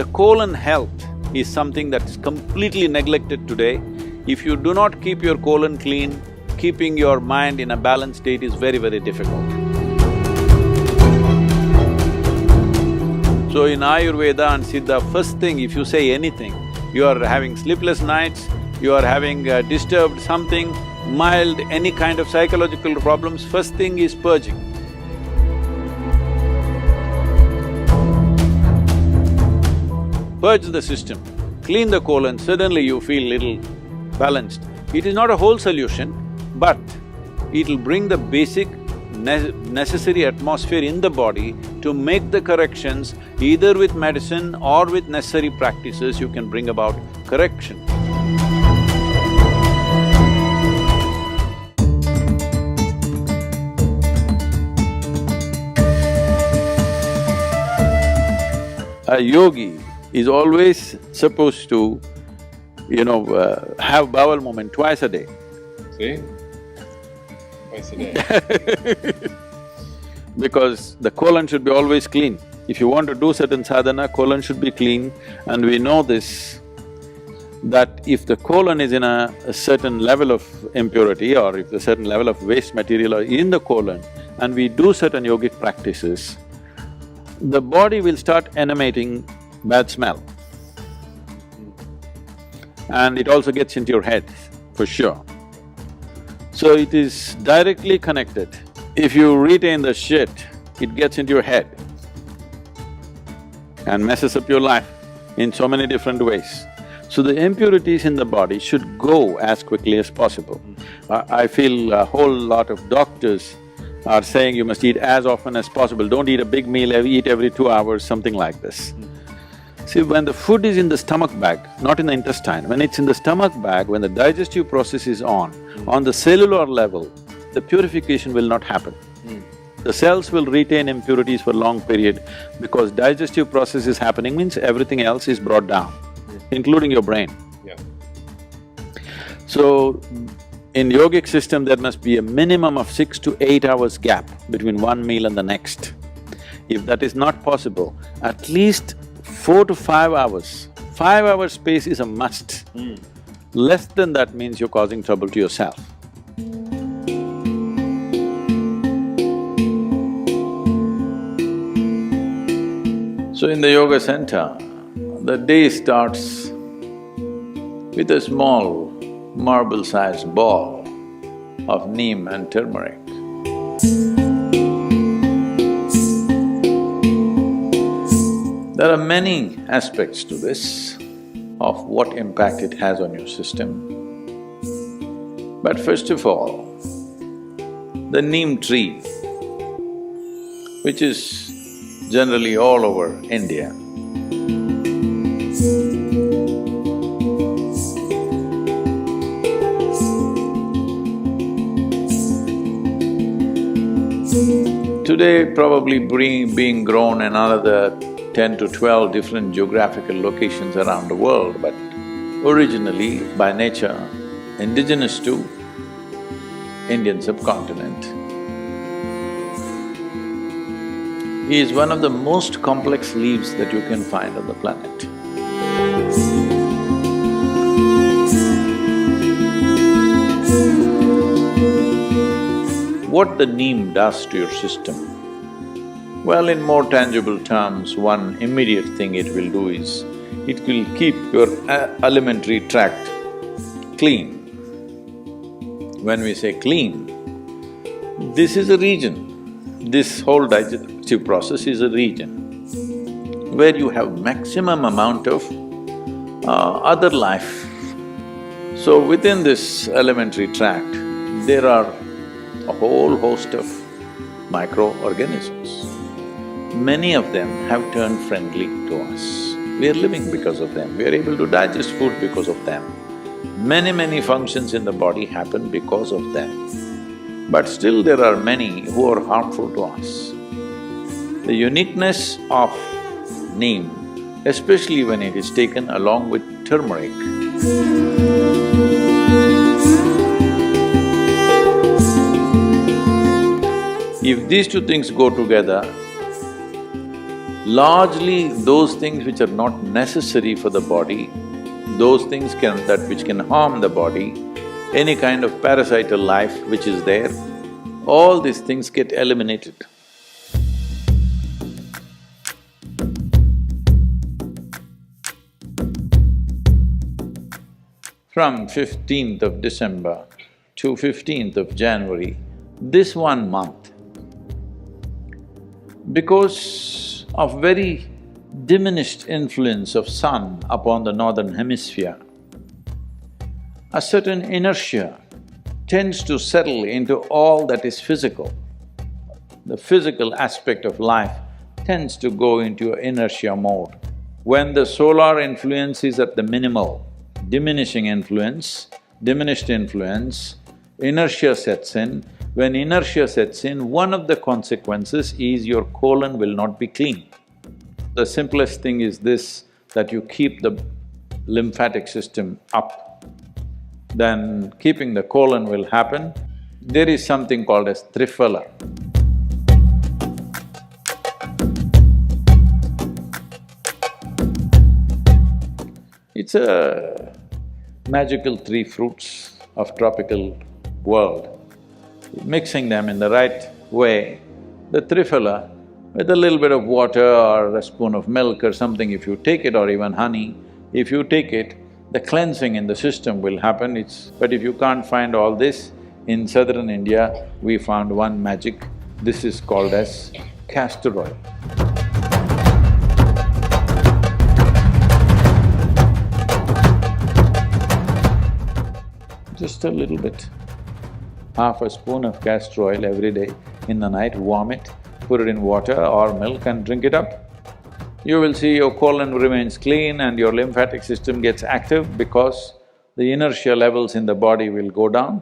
The colon health is something that's completely neglected today. If you do not keep your colon clean, keeping your mind in a balanced state is very, very difficult. So in Ayurveda and Siddha, first thing if you say anything, you are having sleepless nights, you are having disturbed something, mild, any kind of psychological problems, first thing is purging. Purge the system, clean the colon, suddenly you feel little balanced. It is not a whole solution, but it'll bring the basic necessary atmosphere in the body to make the corrections. Either with medicine or with necessary practices, you can bring about correction. A yogi is always supposed to, have bowel movement twice a day. See? Twice a day. Because the colon should be always clean. If you want to do certain sadhana, colon should be clean, and we know this, that if the colon is in a certain level of impurity or if a certain level of waste material are in the colon and we do certain yogic practices, the body will start emanating bad smell. And it also gets into your head, for sure. So it is directly connected. If you retain the shit, it gets into your head and messes up your life in so many different ways. So the impurities in the body should go as quickly as possible. I feel a whole lot of doctors are saying you must eat as often as possible, don't eat a big meal, eat every 2 hours, something like this. See, when the food is in the stomach bag, not in the intestine, when it's in the stomach bag, when the digestive process is on the cellular level, the purification will not happen. The cells will retain impurities for long period because digestive process is happening means everything else is brought down, including your brain. Yeah. So, in yogic system, there must be a minimum of 6 to 8 hours gap between one meal and the next. If that is not possible, at least 4 to 5 hours. 5 hours space is a must. Less than that means you're causing trouble to yourself. So in the yoga center, the day starts with a small marble-sized ball of neem and turmeric. There are many aspects to this, of what impact it has on your system. But first of all, the neem tree, which is generally all over India, today probably being grown in another 10 to 12 different geographical locations around the world, but originally, by nature, indigenous to Indian subcontinent. He is one of the most complex leaves that you can find on the planet. What the neem does to your system? Well, in more tangible terms, one immediate thing it will do is, it will keep your alimentary tract clean. When we say clean, this is a region. This whole digestive process is a region where you have maximum amount of other life. So within this alimentary tract, there are a whole host of microorganisms. Many of them have turned friendly to us. We are living because of them, we are able to digest food because of them. Many functions in the body happen because of them. But still there are many who are harmful to us. The uniqueness of neem, especially when it is taken along with turmeric, if these two things go together, Largely, those things which are not necessary for the body, those things which can harm the body, any kind of parasital life which is there, all these things get eliminated. From 15th of December to 15th of January, this 1 month, because of very diminished influence of sun upon the northern hemisphere, a certain inertia tends to settle into all that is physical. The physical aspect of life tends to go into inertia mode. When the solar influence is at the minimal, diminished influence, inertia sets in. When inertia sets in, one of the consequences is your colon will not be clean. The simplest thing is this, that you keep the lymphatic system up, then keeping the colon will happen. There is something called as triphala. It's a magical 3 fruits of tropical world. Mixing them in the right way, the triphala, with a little bit of water or a spoon of milk or something, if you take it, or even honey, if you take it, the cleansing in the system will happen. But if you can't find all this, in southern India, we found one magic. This is called as castor oil. Just a little bit, half a spoon of castor oil every day. In the night, warm it, put it in water or milk and drink it up. You will see your colon remains clean and your lymphatic system gets active because the inertia levels in the body will go down.